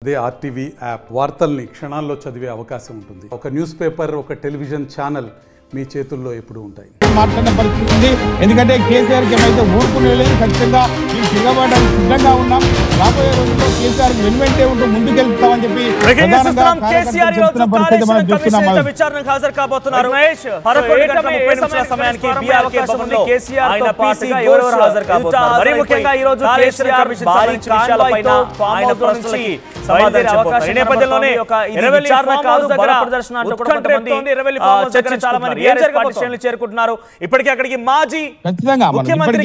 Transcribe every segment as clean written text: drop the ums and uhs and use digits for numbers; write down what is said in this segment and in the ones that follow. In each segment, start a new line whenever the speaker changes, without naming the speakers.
అదే RTV app వార్తల్ని క్షణాల్లో చదివే అవకాశం ఉంటుంది. ఒక న్యూస్ పేపర్, ఒక టెలివిజన్ ఛానల్ మీ చేతుల్లో ఎప్పుడు ఉంటాయి.
మాట్లాడిన పరిస్థితి ఉంది. ఎందుకంటే కేసీఆర్కి ఏమైతే ఊరుకునే లేదు, ఖచ్చితంగా మేము తిరగబడడానికి సిద్ధంగా ఉన్నాం. రాబోయే రోజుల్లో కేసీఆర్ వెనువెంటే ఉంటూ ముందుకెళ్తామని చెప్పి
విచారణకు హాజరు కాబోతున్నారు. చేరుకుంటున్నారు. ఇప్పటికే అక్కడికి మాజీ ముఖ్యమంత్రి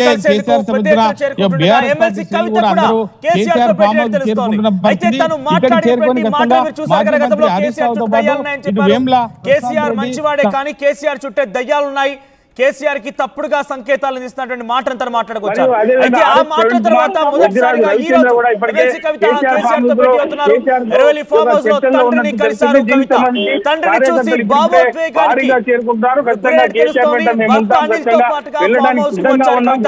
కేసీఆర్ మంచివాడే కానీ కేసీఆర్ చుట్టే దయ్యాలున్నాయి, కేసీఆర్ కి తప్పుడుగా సంకేతాలు ఇస్తున్నటువంటి మాటంతా మాట్లాడుకోవచ్చు. అయితే ఆ మాటల తర్వాత మొదటిసారిగా ఈ రోజు కవిత కేసీఆర్ తో భేటీ అవుతున్నారు. ఎర్రవెల్లి ఫామ్ హౌస్ లో తండ్రిని కలిశారు కవిత. తండ్రిని చూసి భావోద్వేగానికి భర్త అనిల్ తో పాటుగా ఫామ్ హౌస్ కు వచ్చారు కవిత.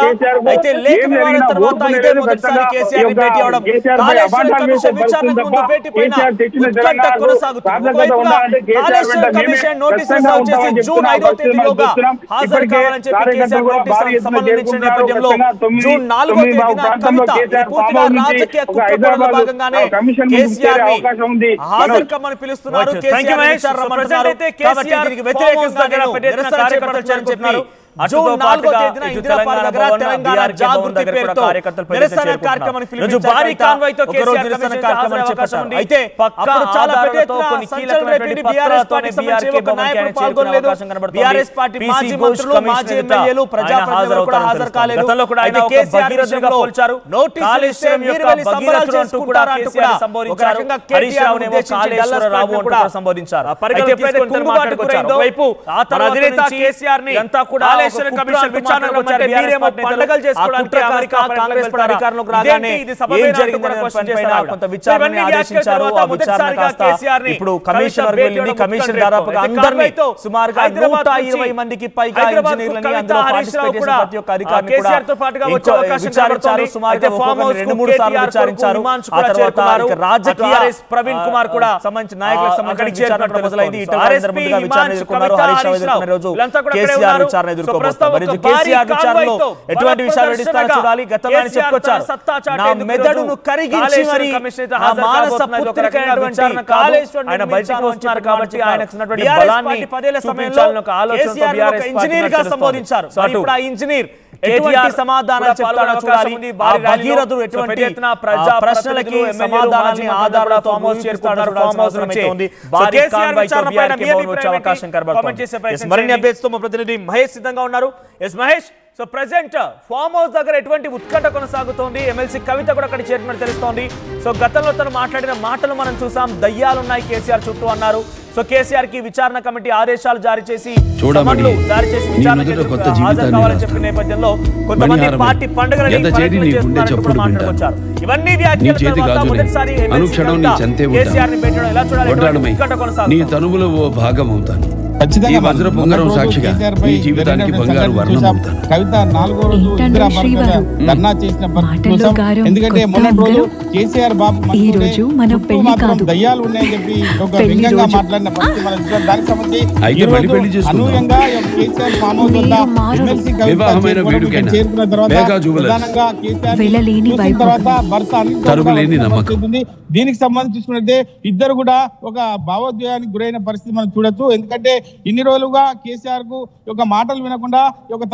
అయితే లేఖ వివాదం తర్వాత ఇదే మొదటిసారి కేసీఆర్ ని భేటీ అవడం. కాళేశ్వరం కమిషన్ విచారణకు ముందు భేటీ పైన ఉత్కంఠ కొనసాగుతుంది. కాళేశ్వరం కమిషన్ నోటీసులు సర్వ్ చేసి జూన్ 5వ తేదీలోగా హాజరు కావాలని చెప్పి కేసీఆర్ నోటీసులు సంబంధించిన నేపథ్యంలో జూన్ 4వ తేదీన కవిత పూర్తిగా రాజకీయ కుట్రలో భాగంగానే కేసీఆర్ ని హాజరు కమ్మని పిలుస్తున్నారు. కేసీఆర్ రమ్మంటున్నారు. కేసీఆర్ దీనికి వ్యతిరేకంగా నిరసన కార్యకర్తలు చేరుకుంటున్నారు. జూన్ 4వ తేదీన ఇందిరాపార్క్ దగ్గర తెలంగాణ జాగృతి పేరుతో నిరసన కార్యక్రమాన్ని పిలిపించారు. అయితే అప్పుడు చాలా పెద్ద ఎత్తున సంచలనం రేపింది. బీఆర్ఎస్ పార్టీ సంబంధించి ఒక నాయకుడు పాల్గొనలేదు. బీఆర్ఎస్ పార్టీ మాజీ మంత్రులు, మాజీ ఎమ్మెల్యేలు, ప్రజాప్రతినిధులు కూడా హాజరు కాలేదు. అయితే కేసీఆర్ విషయంలో నోటీసులు ఇస్తే మీరు వెళ్ళి సంబరాలు చేసుకుంటారంటూ కూడా ఒక రకంగా కేటీఆర్ ఉద్దేశించి డల్లాస్ కూడా సంబోధించారు. అయితే ఎప్పుడైతే కుంగుబాటు గురైందో వైపు అధినేత కేసీఆర్ ని అంతా కూడా కమిషన్ విచారణకు వచ్చారు. మీరేమో పండగలు చేసుకోవడానికి అమెరికా కాంగ్రెస్ అధికారంలోకి రాగానే ఏం జరిగిందనే దానిపైన కొంత విచారణ ఆదేశించారు. ఆ విచారణ కాస్త ఇప్పుడు కమిషన్ వరకు వెళ్ళింది. కమిషన్ దాదాపుగా అందరినీ సుమారుగా 120 మందికి పైగా ఇంజనీర్లని అందులో పార్టిసిపేట్ చేసిన ప్రతి ఒక్క అధికారిని కూడా విచారించారు. సుమారుగా 2-3 సార్లు విచారించారు. ఆ తర్వాత రాజకీయ ప్రవీణ్ కుమార్ కూడా సంబంధించిన నాయకులకు సంబంధించిన విచారణ మొదలైంది. ముందుగా విచారణ ఎదుర్కొన్నారు. హరీష్ రావు ఎదుర్కొన్న రోజు కేసీఆర్ విచారణ ఎదుర్కోబోతున్నారు. కేసీఆర్ విచారణలో ఎటువంటి విషయాలు వెల్లడిస్తారో చూడాలి. గతంలో ఆయన చెప్పుకొచ్చారు, నా మెదడును కరిగించి మరి ఆ మానస పుత్రికైనటువంటి ఆయన బయటకు వస్తున్నారు కాబట్టి ఆయనకు ఉన్నటువంటి బలాన్ని చూపించాలని ఒక ఆలోచనతో బీఆర్ఎస్ ఇంజనీర్ గా సంబోధించారు. ఇప్పుడు ఆ ఇంజనీర్ ఎటువంటి సమాధానం చెప్తారో చూడాలి. భగీరథుడు ఎటువంటి ప్రశ్నలకి సమాధానాన్ని ఆధారాల ఫామ్ హౌస్ చేరుకుంటున్నారు. ఫామ్ హౌస్ నుంచి భారీ కాన్వాయ్ తో బీఆర్కే భవన్ వచ్చే అవకాశం కనబడుతోంది. మరిన్ని అప్డేట్స్ తో మా ప్రతినిధి మహేష్ సిద్ధంగా ఉన్నారు. Yes Mahesh, so present farm house దగ్గర ఎటువంటి ఉత్కంఠ కొనసాగుతోంది. ఎమ్మెల్సీ కవిత కూడా అక్కడ చేరినట్టు తెలుస్తోంది. సో గతంలో తను మాట్లాడిన మాటలు మనం చూసాం. దయ్యాలున్నాయి కేసీఆర్ చుట్టూ అన్నారు. సో కేసీఆర్ కి విచారణ కమిటీ ఆదేశాలు జారీ చేసి హాజరు కావాలని చెప్పిన నేపథ్యంలో కొంతమంది పార్టీ పండుగలని మాట్లాడుకొచ్చారు. ఇవన్నీ వ్యాఖ్యలు మొదటిసారి కేసీఆర్ ని పెట్టడం ఎలా చూడాలి? ఉత్కంఠ కొనసాగుతుంది.
ఖచ్చితంగా కవిత 4వ రోజు ధర్నా చేసిన ఎందుకంటే మొన్నటి రోజు కేసీఆర్ బాబు దయ్యాలు ఉన్నాయని చెప్పి ఒక వ్యంగ్యంగా మాట్లాడిన పరిస్థితి మనం చూసాం. దానికి సంబంధించి అనూహ్యంగా కేసీఆర్ ఫామ్ హౌస్ వద్ద ఎమ్మెల్సీ కవిత చేరుకున్న తర్వాత ప్రధానంగా కేసీఆర్ తర్వాత భర్త అనిల్. దీనికి సంబంధించి చూసుకుంటే ఇద్దరు కూడా ఒక భావోద్వేగానికి గురైన పరిస్థితి మనం చూడొచ్చు. ఎందుకంటే ఇన్ని రోజులుగా కేసీఆర్ కు ఒక మాటలు వినకుండా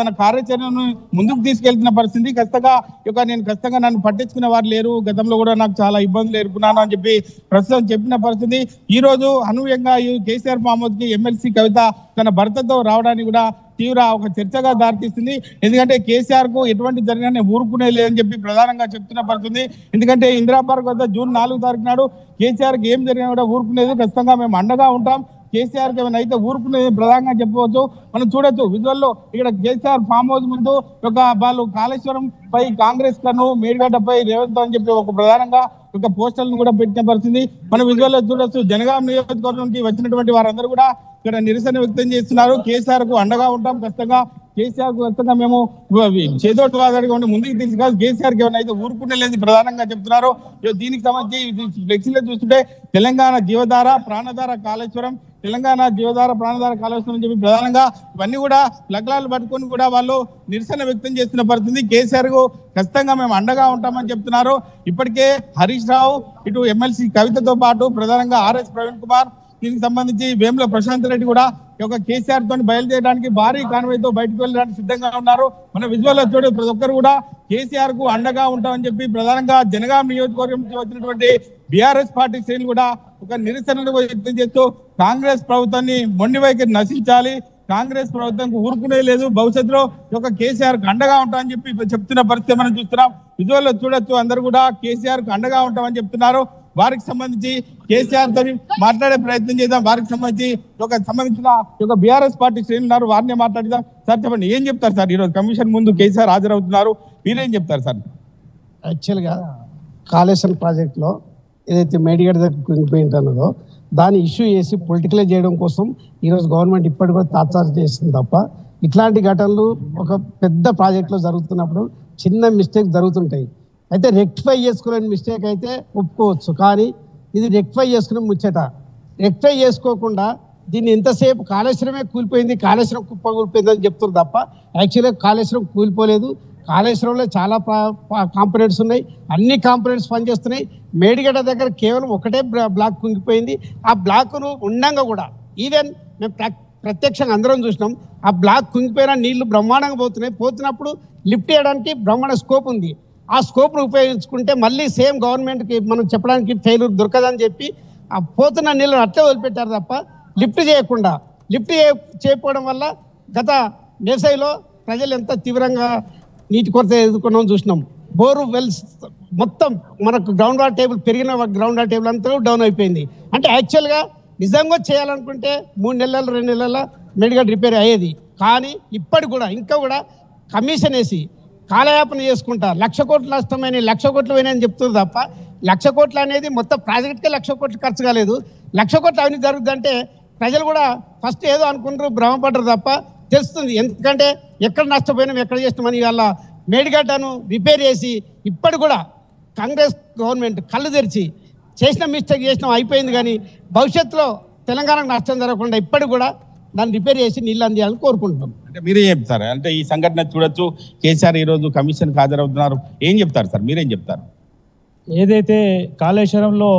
తన కార్యాచరణను ముందుకు తీసుకెళ్తున్న పరిస్థితి. ఖచ్చితంగా నన్ను పట్టించుకునే వారు లేరు, గతంలో కూడా నాకు చాలా ఇబ్బందులు ఎదుర్కొన్నాను అని చెప్పి ప్రస్తుతం చెప్పిన పరిస్థితి. ఈ రోజు అనూహ్యంగా ఈ కేసీఆర్ ఫామ్ హౌస్ కి ఎమ్మెల్సీ కవిత తన భర్తతో రావడానికి కూడా తీవ్ర ఒక చర్చగా దారితీస్తుంది. ఎందుకంటే కేసీఆర్ కు ఎటువంటి జరిగినా ఊరుకునే లేదని చెప్పి ప్రధానంగా చెప్తున్న పరిస్థితి. ఎందుకంటే ఇందిరాపార్క్ వద్ద జూన్ 4వ తారీఖు నాడు కేసీఆర్ కి ఏం జరిగినా కూడా ఊరుకునేది. ఖచ్చితంగా మేము అండగా ఉంటాం. కేసీఆర్ కి ఏమైనా అయితే ఊరుకునేది ప్రధానంగా చెప్పవచ్చు. మనం చూడొచ్చు విజువల్లో ఇక్కడ కేసీఆర్ ఫామ్ హౌస్ ముందు వాళ్ళు కాళేశ్వరం పై కాంగ్రెస్ కను, మేడిగడ్డపై రేవంత్ అని చెప్పి ఒక ప్రధానంగా పోస్టర్లను కూడా పెట్టిన పరిస్థితి మనం విజువల్లో చూడొచ్చు. జనగాం నియోజకవర్గం నుంచి వచ్చినటువంటి వారందరూ కూడా ఇక్కడ నిరసన వ్యక్తం చేస్తున్నారు. కేసీఆర్ కు అండగా ఉంటాం, ఖచ్చితంగా కేసీఆర్ ఖచ్చితంగా మేము చేదోటి వాదడిగా ఉండి ముందుకు తీసుకు కేసీఆర్కి ఏమైనా అయితే ఊరుకునే లేదు ప్రధానంగా చెప్తున్నారు. దీనికి సంబంధించి ఫ్లెక్సీలో చూస్తుంటే తెలంగాణ జీవధార ప్రాణధార కాళేశ్వరం, తెలంగాణ జీవధార ప్రాణధార కాళేశ్వరం అని చెప్పి ప్రధానంగా ఇవన్నీ కూడా లగ్నాలు పట్టుకొని కూడా వాళ్ళు నిరసన వ్యక్తం చేస్తున్న పరిస్థితి. కేసీఆర్ కు ఖచ్చితంగా మేము అండగా ఉంటామని చెప్తున్నారు. ఇప్పటికే హరీష్ రావు, ఇటు ఎమ్మెల్సీ కవితతో పాటు ప్రధానంగా ఆర్ఎస్ ప్రవీణ్ కుమార్, దీనికి సంబంధించి వేముల ప్రశాంత్ రెడ్డి కూడా కేసీఆర్ తోని బయలుదేరడానికి భారీ కాన్వాయ్తో బయటకు వెళ్ళడానికి సిద్ధంగా ఉన్నారు. మన విజువల్ చూడే ప్రతి ఒక్కరు కూడా కేసీఆర్ కు అండగా ఉంటామని చెప్పి ప్రధానంగా జనగాం నియోజకవర్గం నుంచి వచ్చినటువంటి బీఆర్ఎస్ పార్టీ శ్రేణులు కూడా ఒక నిరసనను వ్యక్తం చేస్తూ కాంగ్రెస్ ప్రభుత్వాన్ని మొండి వైఖరి నశించాలి, కాంగ్రెస్ ప్రభుత్వం ఊరుకునే లేదు, భవిష్యత్తులో కేసీఆర్ కు అండగా ఉంటామని చెప్పి చెప్తున్న పరిస్థితి మనం చూస్తున్నాం. విజువల్ చూడొచ్చు, అందరూ కూడా కేసీఆర్ కు అండగా ఉంటామని చెప్తున్నారు. వారికి సంబంధించి కేసీఆర్ తో మాట్లాడే ప్రయత్నం చేద్దాం. వారికి సంబంధించిన బీఆర్ఎస్ పార్టీ శ్రేణులు ఉన్నారు, వారిని మాట్లాడదాం. సార్ చెప్పండి, ఏం చెప్తారు సార్? ఈరోజు కమిషన్ ముందు కేసీఆర్ హాజరవుతున్నారు, మీరేం చెప్తారు సార్?
యాక్చువల్గా కాళేశ్వరం ప్రాజెక్టులో ఏదైతే మేడిగడ్డ దగ్గర కుంగిపోయింది అన్నదో దాన్ని ఇష్యూ చేసి పొలిటికలైజ్ చేయడం కోసం ఈరోజు గవర్నమెంట్ ఇప్పటి కూడా తాత్సారం చేస్తుంది తప్ప, ఇట్లాంటి ఘటనలు ఒక పెద్ద ప్రాజెక్టులో జరుగుతున్నప్పుడు చిన్న మిస్టేక్ జరుగుతుంటాయి. అయితే రెక్టిఫై చేసుకునే మిస్టేక్ అయితే ఒప్పుకోవచ్చు, కానీ ఇది రెక్టిఫై చేసుకునే ముచ్చట. రెక్టిఫై చేసుకోకుండా దీన్ని ఎంతసేపు కాళేశ్వరమే కూలిపోయింది, కాళేశ్వరం కుప్ప కూలిపోయింది అని చెప్తున్నారు తప్ప యాక్చువల్గా కాళేశ్వరం కూలిపోలేదు. కాళేశ్వరంలో చాలా కాంపోనెంట్స్ ఉన్నాయి, అన్ని కాంపోనెంట్స్ పనిచేస్తున్నాయి. మేడిగడ్డ దగ్గర కేవలం ఒకటే బ్లాక్ కుంగిపోయింది. ఆ బ్లాక్ను ఉండంగా కూడా ఈవెన్ మేము ప్రత్యక్షంగా అందరం చూసినాం, ఆ బ్లాక్ కుంగిపోయిన నీళ్లు బ్రహ్మాండంగా పోతున్నప్పుడు లిఫ్ట్ చేయడానికి బ్రహ్మాండ స్కోప్ ఉంది. ఆ స్కోప్ను ఉపయోగించుకుంటే మళ్ళీ సేమ్ గవర్నమెంట్కి మనం చెప్పడానికి ఫెయిల్యూర్ దొరకదని చెప్పి ఆ పోతున్న నీళ్ళను అట్లే వదిలిపెట్టారు తప్ప లిఫ్ట్ చేయకపోవడం వల్ల గత వేసవిలో ప్రజలు ఎంత తీవ్రంగా నీటి కొరత ఎదుర్కొన్నాం చూసినాం. బోరు వెల్స్ మొత్తం మనకు గ్రౌండ్ వాటర్ టేబుల్ పెరిగిన గ్రౌండ్ వాటర్ టేబుల్ అంతా డౌన్ అయిపోయింది. అంటే యాక్చువల్గా నిజంగా చేయాలనుకుంటే 3 నెలలు 2 నెలల మేడిగడ్డ రిపేర్ అయ్యేది. కానీ ఇప్పటికి కూడా ఇంకా కూడా కమిషన్ వేసి కాలయాపన చేసుకుంటా 1,00,000 కోట్లు నష్టమైన 1,00,000 కోట్లు పోయినాయని చెప్తుంది తప్ప 1,00,000 కోట్లు అనేది మొత్తం ప్రాజెక్ట్కే 1,00,000 కోట్లు ఖర్చు కాలేదు. 1,00,000 కోట్లు అవినీతి జరుగుతుందంటే ప్రజలు కూడా ఫస్ట్ ఏదో అనుకుంటారు, భ్రమపడ్డారు తప్ప తెలుస్తుంది. ఎందుకంటే ఎక్కడ నష్టపోయినాం, ఎక్కడ చేసినామని వాళ్ళ మేడిగడ్డను రిపేర్ చేసి ఇప్పటి కూడా కాంగ్రెస్ గవర్నమెంట్ కళ్ళు తెరిచి చేసిన మిస్టేక్ చేసినాం అయిపోయింది, కానీ భవిష్యత్తులో తెలంగాణకు నష్టం జరగకుండా ఇప్పటికి కూడా దాన్ని రిపేర్ చేసి నీళ్ళు అందియాలని కోరుకుంటున్నాం.
అంటే మీరేం చెప్తారు? అంటే ఈ సంఘటన చూడొచ్చు, కేసీఆర్ ఈరోజు కమిషన్కి హాజరవుతున్నారు, ఏం చెప్తారు సార్? మీరేం చెప్తారు?
ఏదైతే కాళేశ్వరంలో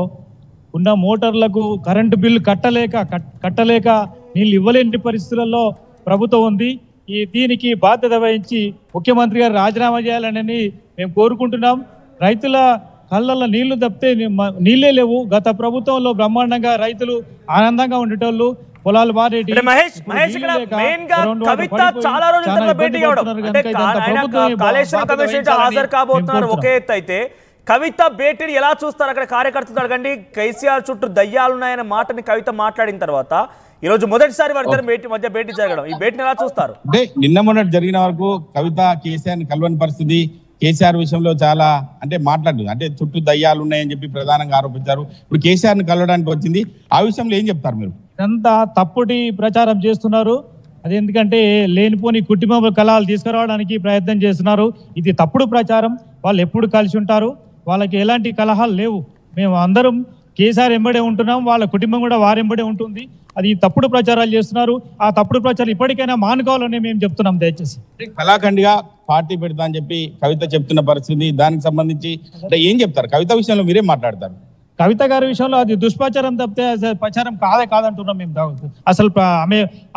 ఉన్న మోటార్లకు కరెంటు బిల్లు కట్టలేక నీళ్ళు ఇవ్వలేని పరిస్థితులలో ప్రభుత్వం ఉంది. దీనికి బాధ్యత వహించి ముఖ్యమంత్రి గారు రాజీనామా చేయాలని మేము కోరుకుంటున్నాం. రైతుల కళ్ళల్లో నీళ్లు తప్పితే నీళ్ళే లేవు. గత ప్రభుత్వంలో బ్రహ్మాండంగా రైతులు ఆనందంగా ఉండేటోళ్ళు, పొలాలు బారేటి.
ఒకే ఎత్తు అయితే కవిత భేటీని ఎలా చూస్తారు? అక్కడ కార్యకర్తలు అడగండి. కేసీఆర్ చుట్టూ దయ్యాలున్నాయనే మాటని కవిత మాట్లాడిన తర్వాత ఈరోజు మొదటిసారి వారిద్దరు మధ్య భేటీ జరగడం, ఈ భేటీని ఎలా చూస్తారు?
అంటే నిన్న మొన్నటి జరిగిన వరకు కవిత కేసీఆర్ కలవని పరిస్థితి, కేసీఆర్ విషయంలో చాలా అంటే మాట్లాడదు, అంటే చుట్టూ దయ్యాలు ఉన్నాయని చెప్పి ప్రధానంగా ఆరోపించారు. ఇప్పుడు కేసీఆర్ ని కలవడానికి వచ్చింది, ఆ విషయంలో ఏం చెప్తారు మీరు?
ఇదంతా తప్పుటి ప్రచారం చేస్తున్నారు. అది ఎందుకంటే లేనిపోని కుటుంబ కళాలు తీసుకురావడానికి ప్రయత్నం చేస్తున్నారు. ఇది తప్పుడు ప్రచారం. వాళ్ళు ఎప్పుడు కలిసి ఉంటారు, వాళ్ళకి ఎలాంటి కలహాలు లేవు. మేము అందరం కేసీఆర్ ఎంబడే ఉంటున్నాం, వాళ్ళ కుటుంబం కూడా వారెంబడే ఉంటుంది. అది తప్పుడు ప్రచారాలు చేస్తున్నారు. ఆ తప్పుడు ప్రచారం ఇప్పటికైనా మానుకోవాలని మేము చెప్తున్నాం. దయచేసి
కళాఖండిగా పార్టీ పెడతా అని చెప్పి కవిత చెప్తున్న పరిస్థితి, దానికి సంబంధించి అంటే ఏం చెప్తారు? కవిత విషయంలో మీరేం మాట్లాడతారు?
కవిత గారి విషయంలో అది దుష్ప్రచారం తప్పితే ప్రచారం కాదంటున్నాం మేము. అసలు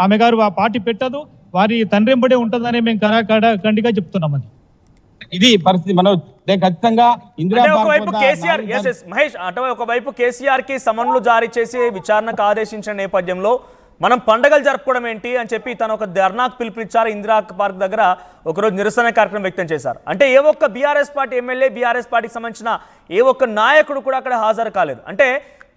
ఆమె గారు ఆ పార్టీ పెట్టదు, వారి తండ్రి ఎంబడే ఉంటుందని మేము కళాఖండిగా చెప్తున్నాం. అది
ఇది పరిస్థితి. మనం ఖచ్చితంగా
ఒకవైపు కేసీఆర్ మహేష్ ఒకవైపు కేసీఆర్ కి సమన్లు జారీ చేసి విచారణకు ఆదేశించిన నేపథ్యంలో మనం పండగలు జరుపుకోవడం ఏంటి అని చెప్పి తను ఒక ధర్నాకు పిలుపునిచ్చారు. ఇందిరా పార్క్ దగ్గర ఒకరోజు నిరసన కార్యక్రమం వ్యక్తం చేశారు. అంటే ఏ ఒక్క బీఆర్ఎస్ పార్టీ ఎమ్మెల్యే, బీఆర్ఎస్ పార్టీకి సంబంధించిన ఏ ఒక్క నాయకుడు కూడా అక్కడ హాజరు కాలేదు. అంటే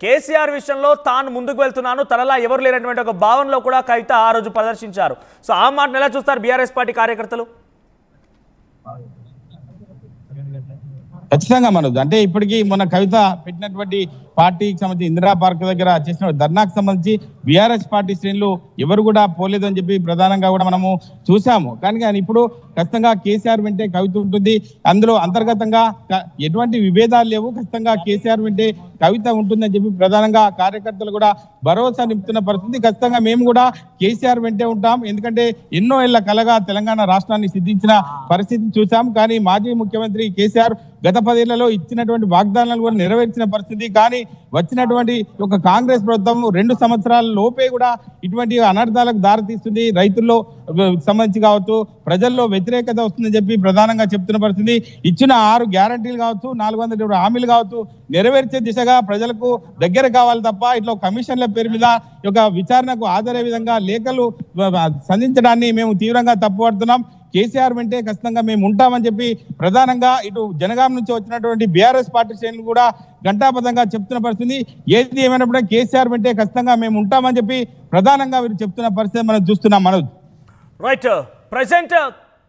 కేసీఆర్ విషయంలో తాను ముందుకు వెళ్తున్నాను, తనలా ఎవరు లేనటువంటి ఒక భావనలో కూడా కవిత ఆ రోజు ప్రదర్శించారు. సో ఆ మాటను ఎలా చూస్తారు బీఆర్ఎస్ పార్టీ కార్యకర్తలు?
ఖచ్చితంగా మనది అంటే ఇప్పటికీ మన కవిత పెట్టినటువంటి పార్టీకి సంబంధించి ఇందిరా పార్క్ దగ్గర చేసిన ధర్నాకు సంబంధించి బీఆర్ఎస్ పార్టీ శ్రేణులు ఎవరు కూడా పోలేదు అని చెప్పి ప్రధానంగా కూడా మనము చూసాము. కానీ ఇప్పుడు ఖచ్చితంగా కేసీఆర్ వెంటే కవిత ఉంటుంది, అందులో అంతర్గతంగా ఎటువంటి విభేదాలు లేవు, ఖచ్చితంగా కేసీఆర్ వెంటే కవిత ఉంటుందని చెప్పి ప్రధానంగా కార్యకర్తలు కూడా భరోసా నింపుతున్న పరిస్థితి. ఖచ్చితంగా మేము కూడా కేసీఆర్ వెంటే ఉంటాం, ఎందుకంటే ఎన్నో ఏళ్ల కలగా తెలంగాణ రాష్ట్రాన్ని సిద్ధించిన పరిస్థితి చూసాం. కానీ మాజీ ముఖ్యమంత్రి కేసీఆర్ గత 10 ఏళ్లలో ఇచ్చినటువంటి వాగ్దానాలు కూడా నెరవేర్చిన పరిస్థితి. కానీ వచ్చినటువంటి ఒక కాంగ్రెస్ ప్రభుత్వం 2 సంవత్సరాల లోపే కూడా ఇటువంటి అనర్థాలకు దారితీస్తుంది. రైతుల్లో సంబంధించి కావచ్చు, ప్రజల్లో వ్యతిరేకత వస్తుందని చెప్పి ప్రధానంగా చెప్తున్న పరిస్థితి. ఇచ్చిన 6 గ్యారంటీలు కావచ్చు, 400 హామీలు కావచ్చు, నెరవేర్చే దిశగా ప్రజలకు దగ్గర కావాలి తప్ప ఇట్లా కమిషన్ల పేరు మీద ఒక విచారణకు హాజరయ్యే విధంగా లేఖలు సంధించడాన్ని మేము తీవ్రంగా తప్పుపడుతున్నాం. కేసీఆర్ వెంటే ఖచ్చితంగా మేము ఉంటామని చెప్పి ప్రధానంగా ఇటు జనగాం నుంచి వచ్చినటువంటి బీఆర్ఎస్ పార్టీ శ్రేణులు కూడా ఘంటాపథంగా చెప్తున్న పరిస్థితి. ఏది ఏమైనప్పుడు కేసీఆర్ వెంటే ఖచ్చితంగా మేము ఉంటామని చెప్పి ప్రధానంగా వీరు చెప్తున్న పరిస్థితి మనం చూస్తున్నాం. మనోజ్,
రైట్, ప్రెసెంట్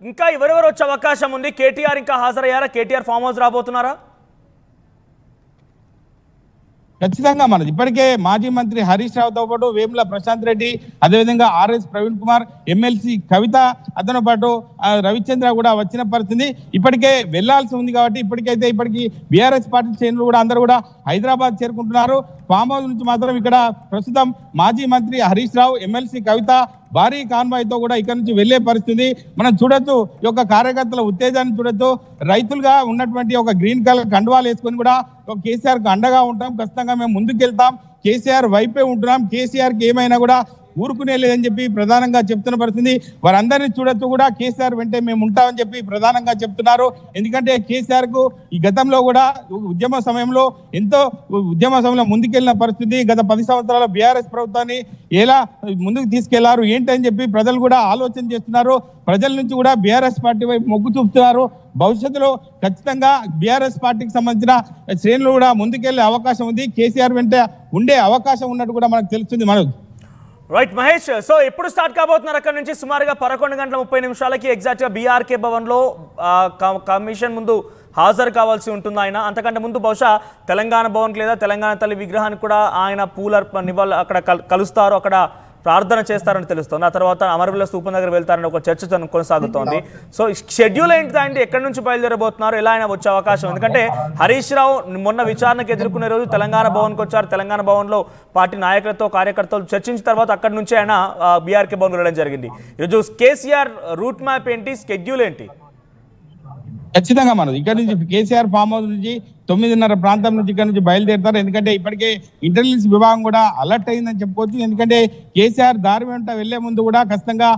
ఇంకా ఎవరెవరు వచ్చే అవకాశం ఉంది? కేటీఆర్ ఇంకా హాజరయ్యారా? కేటీఆర్ ఫామ్ హౌస్ రాబోతున్నారా?
ఖచ్చితంగా మనది ఇప్పటికే మాజీ మంత్రి హరీష్ రావుతో పాటు వేముల ప్రశాంత్ రెడ్డి, అదేవిధంగా ఆర్ఎస్ ప్రవీణ్ కుమార్, ఎమ్మెల్సీ కవిత, అతను పాటు రవిచంద్ర కూడా వచ్చిన పరిస్థితి. ఇప్పటికే వెళ్లాల్సి ఉంది కాబట్టి ఇప్పటికి బీఆర్ఎస్ పార్టీ శ్రేణులు కూడా అందరూ కూడా హైదరాబాద్ చేరుకుంటున్నారు. ఫామ్ హౌస్ నుంచి మాత్రం ఇక్కడ ప్రస్తుతం మాజీ మంత్రి హరీష్ రావు, ఎమ్మెల్సీ కవిత భారీ కాన్వాయ్ తో కూడా ఇక్కడ నుంచి వెళ్లే పరిస్థితి మనం చూడొచ్చు. ఈ యొక్క కార్యకర్తల ఉత్తేజాన్ని చూడొచ్చు. రైతులుగా ఉన్నటువంటి ఒక గ్రీన్ కలర్ కండువాలు వేసుకొని కూడా కేసీఆర్ కు అండగా ఉంటాం, ఖచ్చితంగా మేము ముందుకు వెళ్తాం, కేసీఆర్ వైపే ఉంటున్నాం, కేసీఆర్ కి ఏమైనా కూడా ఊరుకునే లేదని చెప్పి ప్రధానంగా చెప్తున్న పరిస్థితి. వారందరినీ చూడొచ్చు కూడా కేసీఆర్ వెంటే మేము ఉంటామని చెప్పి ప్రధానంగా చెప్తున్నారు. ఎందుకంటే కేసీఆర్ కు ఈ గతంలో కూడా ఉద్యమ సమయంలో ముందుకెళ్లిన పరిస్థితి. గత 10 సంవత్సరాల బీఆర్ఎస్ ప్రభుత్వాన్ని ఎలా ముందుకు తీసుకెళ్లారు ఏంటని చెప్పి ప్రజలు కూడా ఆలోచన చేస్తున్నారు. ప్రజల నుంచి కూడా బీఆర్ఎస్ పార్టీ వైపు మొగ్గు చూపుతున్నారు. భవిష్యత్తులో ఖచ్చితంగా బీఆర్ఎస్ పార్టీకి సంబంధించిన శ్రేణులు కూడా ముందుకెళ్లే అవకాశం ఉంది, కేసీఆర్ వెంట ఉండే అవకాశం ఉన్నట్టు కూడా మనకు తెలుస్తుంది. మనోజ్,
రైట్ మహేష్, సో ఎప్పుడు స్టార్ట్ కాబోతున్నారు? అక్కడ నుంచి సుమారుగా 11:30 ఎగ్జాక్ట్గా బీఆర్కే భవన్లో కమిషన్ ముందు హాజరు కావాల్సి ఉంటుంది ఆయన. అంతకంటే ముందు బహుశా తెలంగాణ భవన్కి లేదా తెలంగాణ తల్లి విగ్రహానికి కూడా ఆయన పూల అక్కడ కలుస్తారు, అక్కడ ప్రార్థన చేస్తారని తెలుస్తుంది. ఆ తర్వాత అమరవీరుల స్థూపం దగ్గర వెళ్తారని ఒక చర్చ కొనసాగుతోంది. సో షెడ్యూల్ ఏంటి, ఎక్కడి నుంచి బయలుదేరబోతున్నారు, ఎలా అయినా వచ్చే అవకాశం? ఎందుకంటే హరీష్ రావు మొన్న విచారణకు ఎదుర్కొనే రోజు తెలంగాణ భవన్కి వచ్చారు. తెలంగాణ భవన్లో పార్టీ నాయకులతో కార్యకర్తలు చర్చించిన తర్వాత అక్కడి నుంచి ఆయన బీఆర్కే భవన్ వెళ్ళడం జరిగింది. ఈరోజు కేసీఆర్ రూట్ మ్యాప్ ఏంటి, షెడ్యూల్ ఏంటి?
ఖచ్చితంగా మనం ఇక్కడ నుంచి కేసీఆర్ ఫామ్ హౌస్ నుంచి 9:30 ప్రాంతం నుంచి ఇక్కడ నుంచి బయలుదేరుతారు. ఎందుకంటే ఇప్పటికే ఇంటెలిజెన్స్ విభాగం కూడా అలర్ట్ అయిందని చెప్పుకోవచ్చు. ఎందుకంటే కేసీఆర్ దారి వెంట వెళ్లే ముందు కూడా ఖచ్చితంగా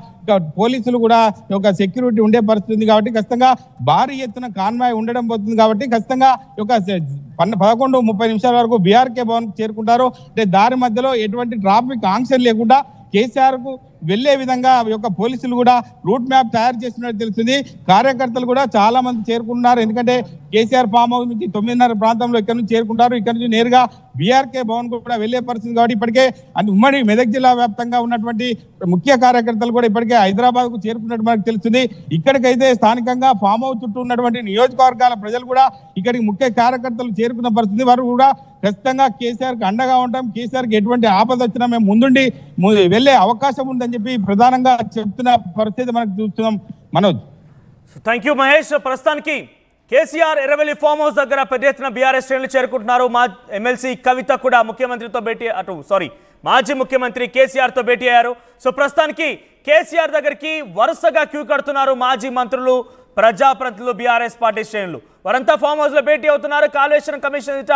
పోలీసులు కూడా ఒక సెక్యూరిటీ ఉండే పరిస్థితి ఉంది కాబట్టి ఖచ్చితంగా భారీ ఎత్తున కాన్వాయ్ ఉండడం పోతుంది కాబట్టి ఖచ్చితంగా ఒక 11:30 వరకు బీఆర్కే భవన్ చేరుకుంటారు. అంటే దారి మధ్యలో ఎటువంటి ట్రాఫిక్ ఆంక్షన్ లేకుండా కేసీఆర్ కు వెళ్లే విధంగా యొక్క పోలీసులు కూడా రూట్ మ్యాప్ తయారు చేస్తున్నట్టు తెలుస్తుంది. కార్యకర్తలు కూడా చాలా మంది చేరుకుంటున్నారు. ఎందుకంటే కేసీఆర్ ఫామ్ హౌస్ నుంచి 9:30 ప్రాంతంలో ఇక్కడ నుంచి చేరుకుంటారు. ఇక్కడ నుంచి నేరుగా బీఆర్కే భవన్ కూడా వెళ్లే పరిస్థితి కాబట్టి ఇప్పటికే ఉమ్మడి మెదక్ జిల్లా వ్యాప్తంగా ఉన్నటువంటి ముఖ్య కార్యకర్తలు కూడా ఇప్పటికే హైదరాబాద్ కు చేరుకున్నట్టు మనకు తెలుస్తుంది. ఇక్కడికైతే స్థానికంగా ఫామ్ హౌస్ చుట్టూ ఉన్నటువంటి నియోజకవర్గాల ప్రజలు కూడా ఇక్కడికి ముఖ్య కార్యకర్తలు చేరుకున్న పరిస్థితి. వారు కూడా ఖచ్చితంగా కేసీఆర్ కి అండగా ఉంటాం, కేసీఆర్ కి ఎటువంటి ఆపద వచ్చినా మేము ముందుండి వెళ్లే అవకాశం ఉందని చెప్పి ప్రధానంగా చెప్తున్న పరిస్థితి మనకు చూస్తున్నాం. Manoj,
thank you Mahesh. ప్రస్తుతానికి కేసీఆర్ ఎర్రవెల్లి ఫామ్ హౌస్ దగ్గర పెద్ద ఎత్తున బీఆర్ఎస్ శ్రేణులు చేరుకుంటున్నారు. ఎమ్మెల్సీ కవిత కూడా ముఖ్యమంత్రితో మాజీ ముఖ్యమంత్రి కేసీఆర్ తో భేటీ అయ్యారు. సో ప్రస్తుతానికి కేసీఆర్ దగ్గరికి వరుసగా క్యూ కడుతున్నారు మాజీ మంత్రులు, ప్రజాప్రతినిధులు, బీఆర్ఎస్ పార్టీ శ్రేణులు. వారంతా ఫామ్ హౌస్ లో భేటీ అవుతున్నారు. కాళేశ్వరం కమిషన్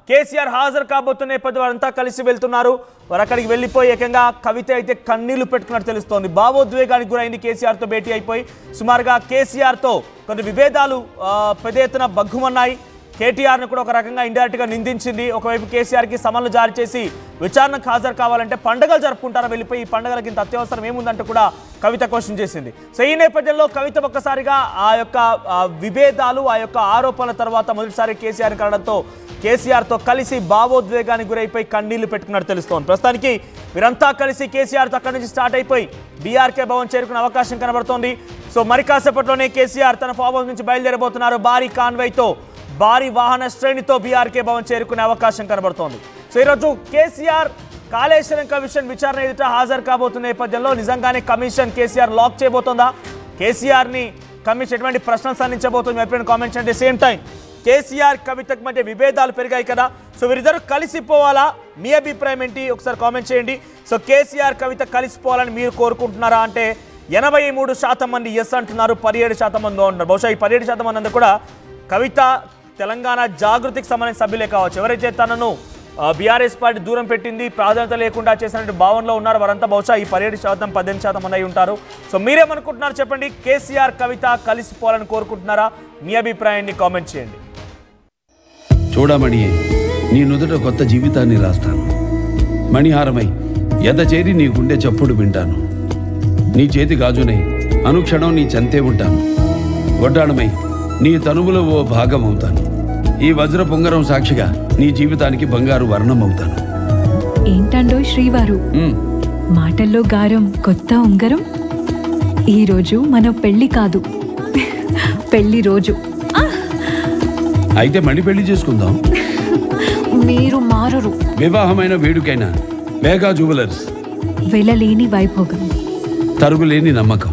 కేసీఆర్ హాజరు కాబోతున్న నేపథ్యంలో వారంతా కలిసి వెళ్తున్నారు. వారు అక్కడికి వెళ్ళిపోయి ఏకంగా కవిత అయితే కన్నీళ్లు పెట్టుకున్నట్టు తెలుస్తోంది. భావోద్వేగానికి గురైంది కేసీఆర్తో భేటీ అయిపోయి. సుమారుగా కేసీఆర్తో కొన్ని విభేదాలు పెద్ద ఎత్తున బగ్గుమన్నాయి. కేటీఆర్ను కూడా ఒక రకంగా ఇండైరెక్ట్గా నిందించింది. ఒకవైపు కేసీఆర్కి సమన్లు జారీ చేసి విచారణకు హాజరు కావాలంటే పండుగలు జరుపుకుంటారా, వెళ్ళిపోయి ఈ పండుగలకి ఇంత అత్యవసరం ఏముందంటూ కూడా కవిత క్వశ్చన్ చేసింది. సో ఈ నేపథ్యంలో కవిత ఒక్కసారిగా ఆ యొక్క విభేదాలు, ఆ యొక్క ఆరోపణల తర్వాత మొదటిసారి కేసీఆర్ కలడంతో కేసీఆర్తో కలిసి భావోద్వేగానికి గురైపోయి కన్నీళ్లు పెట్టుకున్నట్టు తెలుస్తోంది. ప్రస్తుతానికి వీరంతా కలిసి కేసీఆర్తో అక్కడి నుంచి స్టార్ట్ అయిపోయి బీఆర్కే భవన్ చేరుకునే అవకాశం కనబడుతోంది. సో మరి కాసేపట్లోనే కేసీఆర్ తన ఫామ్ హౌస్ నుంచి బయలుదేరబోతున్నారు. భారీ కాన్వాయ్తో భారీ వాహన శ్రేణితో బీఆర్కే భవన్ చేరుకునే అవకాశం కనబడుతోంది. సో ఈరోజు కేసీఆర్ కాళేశ్వరం కమిషన్ విచారణ ఎదుట హాజరు కాబోతున్న నేపథ్యంలో నిజంగానే కమిషన్ కేసీఆర్ లాక్ చేయబోతోందా? కేసీఆర్ని కమిషన్ ఎటువంటి ప్రశ్నలు సంధించబోతుంది? ఎప్పుడైనా కామెంట్స్ అంటే సేమ్ టైం కేసీఆర్ కవితకు మధ్య విభేదాలు పెరిగాయి కదా, సో వీరిద్దరు కలిసిపోవాలా? మీ అభిప్రాయం ఏంటి? ఒకసారి కామెంట్ చేయండి. సో కేసీఆర్ కవిత కలిసిపోవాలని మీరు కోరుకుంటున్నారా అంటే 83% మంది ఎస్ అంటున్నారు, 17% మంది అంటున్నారు. బహుశా ఈ 17% మంది అందరూ కూడా కవిత తెలంగాణ జాగృతికి సంబంధించిన సభ్యులే కావచ్చు. ఎవరైతే తనను బీఆర్ఎస్ పార్టీ దూరం పెట్టింది, ప్రాధాన్యత లేకుండా చేసినట్టు భావనలో ఉన్నారు, వారంతా బహుశా ఈ 17%, 18% మంది అయి ఉంటారు. సో మీరేమనుకుంటున్నారు చెప్పండి. కేసీఆర్ కవిత కలిసిపోవాలని కోరుకుంటున్నారా? మీ అభిప్రాయాన్ని కామెంట్ చేయండి.
చూడమణి, నీ నుదుట కొత్త జీవితాన్ని రాస్తాను. మణిహారమై ఎద చేరి నీ గుండె చప్పుడు వింటాను. నీ చేతి గాజునై అనుక్షణం నీ చెంతే ఉంటాను. గొడ్డాణమై నీ తనువులో ఓ భాగం అవుతాను. ఈ వజ్ర పొంగరం సాక్షిగా నీ జీవితానికి బంగారు వర్ణం అవుతాను.
ఏంటండో శ్రీవారు, మాటల్లో గారం కొత్త ఉంగరం. ఈరోజు మన పెళ్లి కాదు, పెళ్లి రోజు.
అయితే మళ్ళీ పెళ్లి చేసుకుందాం.
మీరు మారరు.
వివాహమైన వేడుకైనా వేగా జ్యువెలర్స్,
వెలలేని వైభోగం,
తరుగులేని నమ్మకం.